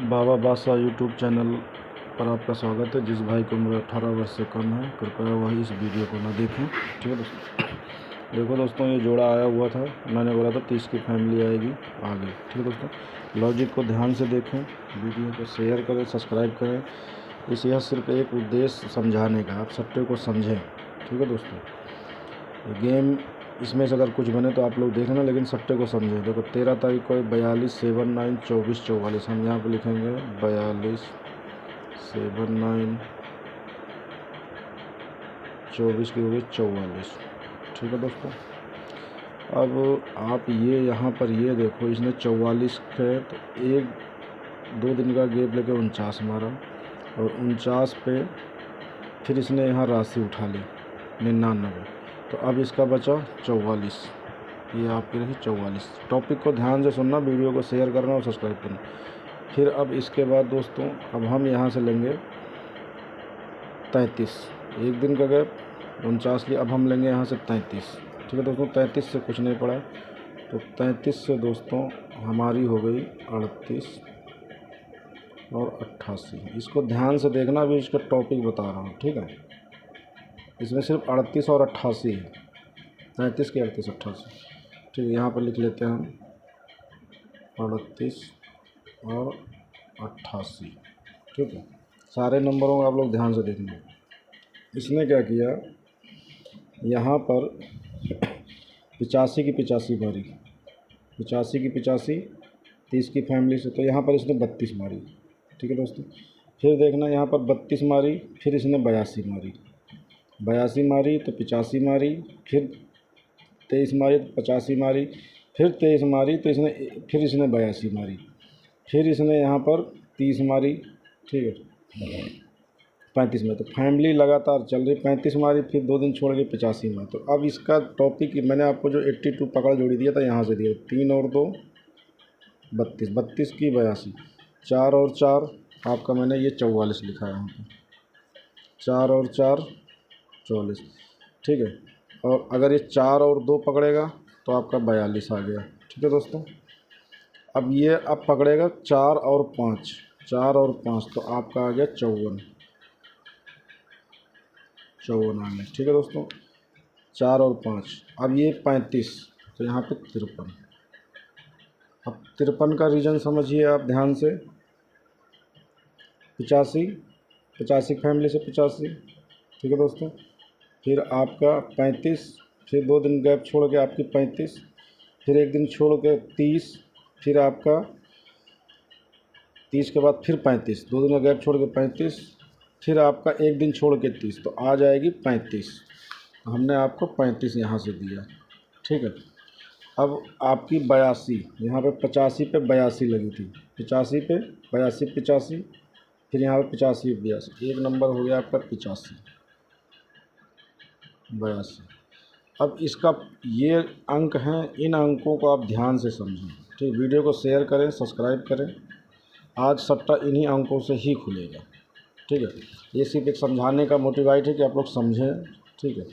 बाबा बादशाह YouTube channel पर आपका स्वागत है। जिस भाई को उम्र 18 वर्ष से कम है कृपया वही इस वीडियो को ना देखें। ठीक है दोस्तों, देखो दोस्तों ये जोड़ा आया हुआ था, मैंने बोला था 30 की फैमिली आएगी आगे। ठीक है दोस्तों, लॉजिक को ध्यान से देखें, वीडियो को शेयर करें, सब्सक्राइब करें। यह सिर्फ एक उद्देश्य समझाने का, आप सट्टे को समझें। ठीक है दोस्तों, गेम इसमें से अगर कुछ बने तो आप लोग देखना, लेकिन सट्टे को समझें। देखो 13 तारीख को 42 7 9 24 44, हम यहाँ पे लिखेंगे 42 7 9 24 की होगी 44। ठीक है दोस्तों, अब आप ये यहाँ पर ये देखो, इसने 44 के तो 1-2 दिन का गैप लेके 49 मारा और 49 पे फिर इसने यहाँ राशि उठा ली 99, तो अब इसका बचा 44। ये आपकी रही 44। टॉपिक को ध्यान से सुनना, वीडियो को शेयर करना और सब्सक्राइब करना। फिर अब इसके बाद दोस्तों अब हम यहाँ से लेंगे 33, एक दिन का गैप 49 लिया, अब हम लेंगे यहाँ से 33। ठीक है दोस्तों, 33 से कुछ नहीं पड़ा, तो 33 से दोस्तों हमारी हो गई 38 और 88। इसको ध्यान से देखना, अभी इसका टॉपिक बता रहा हूँ। ठीक है, इसमें सिर्फ 38 और 88 है, 33 के 38 88। ठीक है, यहाँ पर लिख लेते हैं हम 38 और 88। ठीक है, सारे नंबरों को आप लोग ध्यान से देखना। इसने क्या किया, यहाँ पर 85 की 85 मारी, 85 की 85 30 की फैमिली से, तो यहाँ पर इसने 32 मारी। ठीक है दोस्तों, फिर देखना यहाँ पर 32 मारी, फिर इसने 82 मारी, 82 मारी तो 85 मारी, फिर 23 मारी तो 85 मारी, फिर 23 मारी तो फिर इसने 82 मारी, फिर इसने यहाँ पर 30 मारी। ठीक है, 35 में, तो फैमिली लगातार चल रही, 35 मारी, फिर 2 दिन छोड़ के 85 मारी। तो अब इसका टॉपिक मैंने आपको जो 82 पकड़ जोड़ी दिया था, यहाँ से दिया 3 और 2 32, 32 की 82, 4 और 4 आपका मैंने ये 44 लिखा है यहाँ पर, 4 और 4 44। ठीक है, और अगर ये 4 और 2 पकड़ेगा तो आपका 42 आ गया। ठीक है दोस्तों, अब ये अब पकड़ेगा 4 और 5, 4 और 5 तो आपका आ गया 54 आ गया। ठीक है दोस्तों, 4 और 5, अब ये 35 तो यहाँ पे 53। अब 53 का रीज़न समझिए आप ध्यान से, 85 फैमिली से 85। ठीक है दोस्तों, फिर आपका 35, फिर 2 दिन गैप छोड़ के आपकी 35, फिर 1 दिन छोड़ के 30, फिर आपका 30 के बाद फिर 35, 2 दिन का गैप छोड़ के 35, फिर आपका 1 दिन छोड़ के 30, तो आ जाएगी 35। हमने आपको 35 यहाँ से दिया। ठीक है, अब आपकी 82, यहाँ पे 85 पे 82 लगी थी, 85 पे 82 85, फिर यहाँ पे 85 82, एक नंबर हो गया आपका 85 82। अब इसका ये अंक हैं, इन अंकों को आप ध्यान से समझें। ठीक, वीडियो को शेयर करें, सब्सक्राइब करें। आज सट्टा इन्हीं अंकों से ही खुलेगा। ठीक है, ये सिर्फ एक समझाने का मोटिवाइट है कि आप लोग समझें। ठीक है,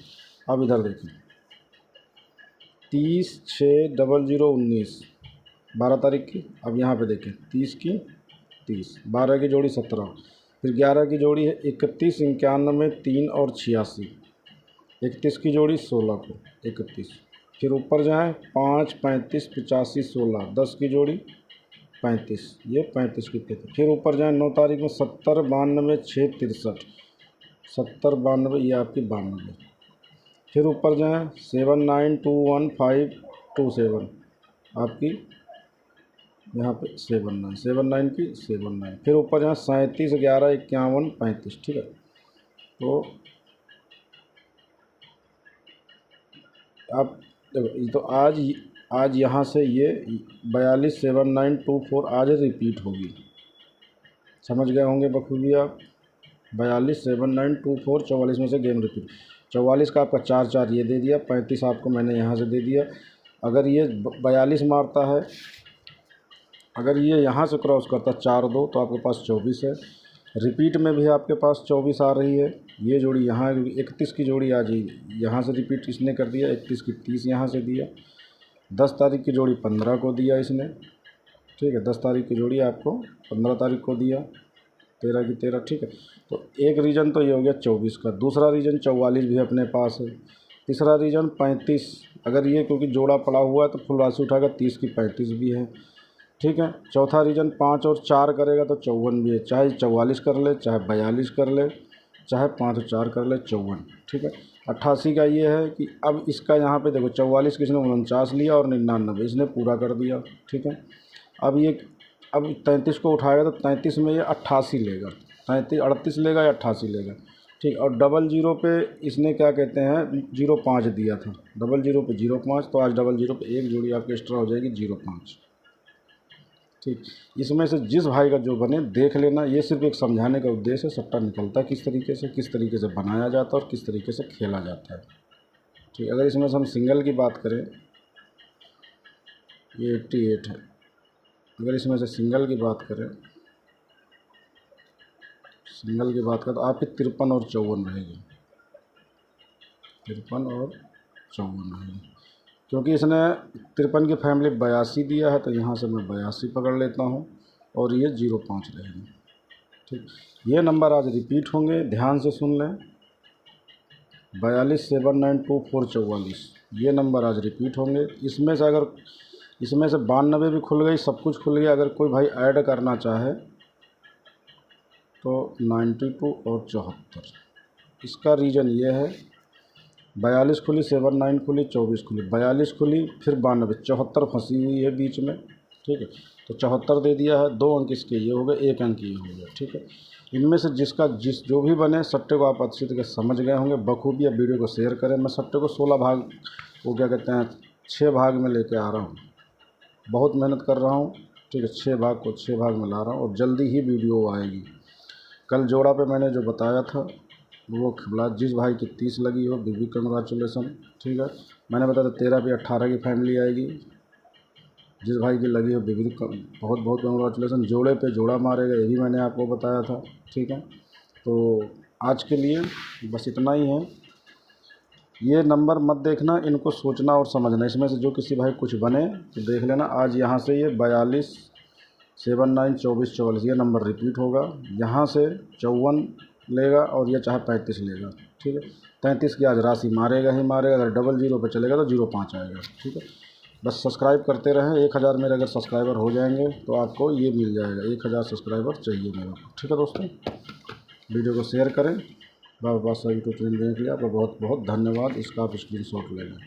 अब इधर देखें, 30 6 00 19 12 तारीख की। अब यहाँ पे देखें 30 की 30, 12 की जोड़ी 17, फिर 11 की जोड़ी है 31 91 3 और 86, 31 की जोड़ी 16 को 31, फिर ऊपर जाएँ 5 35 85 16, 10 की जोड़ी 35, ये 35 की 35, फिर ऊपर जाएँ 9 तारीख में 70 92 6 63, 70 92 ये आपकी 92, फिर ऊपर जाएँ 7 9 2 1 5 2 7 आपकी यहाँ पे 7 9 7 9 की 7 9, फिर ऊपर जाएँ 37 11 51 35। ठीक है, तो अब देखो, तो आज यहाँ से ये 42 7 9 2 4 आज रिपीट होगी। समझ गए होंगे बखूबी आप, 42 7 9 2 4 44 में से गेम रिपीट। 44 का आपका 4 4 ये दे दिया, 35 आपको मैंने यहाँ से दे दिया। अगर ये 42 मारता है, अगर ये यहाँ से क्रॉस करता 4 2 तो आपके पास 24 है। रिपीट में भी आपके पास 24 आ रही है। ये जोड़ी यहाँ 31 की जोड़ी आ जाएगी, यहाँ से रिपीट इसने कर दिया, 31 की 30 यहाँ से दिया। 10 तारीख की जोड़ी 15 को दिया इसने। ठीक है। 10 तारीख की जोड़ी आपको 15 तारीख को दिया, 13 की 13, ठीक है। तो एक रीजन तो ये हो गया 24 का। दूसरा रीजन 44 भी अपने पास है। तीसरा रीजन 35, अगर ये क्योंकि जोड़ा पड़ा हुआ है तो फुल राशि उठाएगा 30 की 35 भी है, ठीक है। चौथा रीजन 5 और 4 करेगा तो 54 भी है, चाहे 44 कर ले, चाहे 42 कर ले, चाहे 5 और 4 कर ले, 54, ठीक है। 88 का ये है कि अब इसका यहाँ पे देखो 44 किसने 49 लिया और 99 इसने पूरा कर दिया, ठीक है। अब 33 को उठाएगा तो 33 में ये 88 लेगा, 38 लेगा या 88 लेगा, ठीक। और 00 पे इसने क्या कहते हैं 05 दिया था, 00 पे 05, तो आज 00 पे एक जोड़ी आपकी एक्स्ट्रा हो जाएगी 05, ठीक। इसमें से जिस भाई का जो बने देख लेना, ये सिर्फ एक समझाने का उद्देश्य है, सट्टा निकलता है किस तरीके से बनाया जाता है और किस तरीके से खेला जाता है, ठीक। अगर इसमें से हम सिंगल की बात करें, ये 88 है, अगर इसमें से सिंगल की बात करें तो आपकी 53 और 54 रहेगी, 53 और 54 रहेगी, क्योंकि इसने 53 की फैमिली 82 दिया है तो यहाँ से मैं 82 पकड़ लेता हूँ और ये 05 रहेगी, ठीक। ये नंबर आज रिपीट होंगे, ध्यान से सुन लें। 42 792 444 ये नंबर आज रिपीट होंगे। इसमें से 92 भी खुल गई, सब कुछ खुल गया। अगर कोई भाई ऐड करना चाहे तो 92 और 74, इसका रीज़न ये है 42 खुली, 79 खुली, 24 खुली, 42 खुली, फिर 92, 74 फंसी हुई है बीच में, ठीक है। तो 74 दे दिया है, 2 अंक इसके ये हो गए, 1 अंक ये हो गया, ठीक है। इनमें से जो भी बने सट्टे को आप अच्छी तरह समझ गए होंगे बखूबी। अब वीडियो को शेयर करें। मैं सट्टे को 16 भाग, वो क्या कहते हैं 6 भाग में लेके आ रहा हूँ, बहुत मेहनत कर रहा हूँ, ठीक है। 6 भाग को 6 भाग में ला रहा हूँ और जल्दी ही वीडियो आएगी। कल जोड़ा पे मैंने जो बताया था वो खिला, जिस भाई की 30 लगी हो बिग कंग्रेचुलेसन, ठीक है। मैंने बताया था 13 पे 18 की फैमिली आएगी, जिस भाई की लगी हो बिग बहुत बहुत कंग्रेचुलेसन। जोड़े पे जोड़ा मारेगा, ये भी मैंने आपको बताया था, ठीक है। तो आज के लिए बस इतना ही है। ये नंबर मत देखना, इनको सोचना और समझना। इसमें से जो किसी भाई कुछ बने तो देख लेना। आज यहाँ से ये 42 79 24 44 ये नंबर रिपीट होगा। यहाँ से 54 लेगा और ये चाहे 35 लेगा, ठीक है। 33 की आज राशि मारेगा ही मारेगा। अगर 00 पे चलेगा तो 05 आएगा, ठीक है। बस सब्सक्राइब करते रहें। 1000 मेरे अगर सब्सक्राइबर हो जाएंगे तो आपको ये मिल जाएगा। 1000 सब्सक्राइबर चाहिए मेरे को, ठीक है दोस्तों। वीडियो को शेयर करें। बाबा यूट्यूब चैनल देखने के लिए आपका बहुत बहुत धन्यवाद। इसका आप स्क्रीनशॉट ले लें।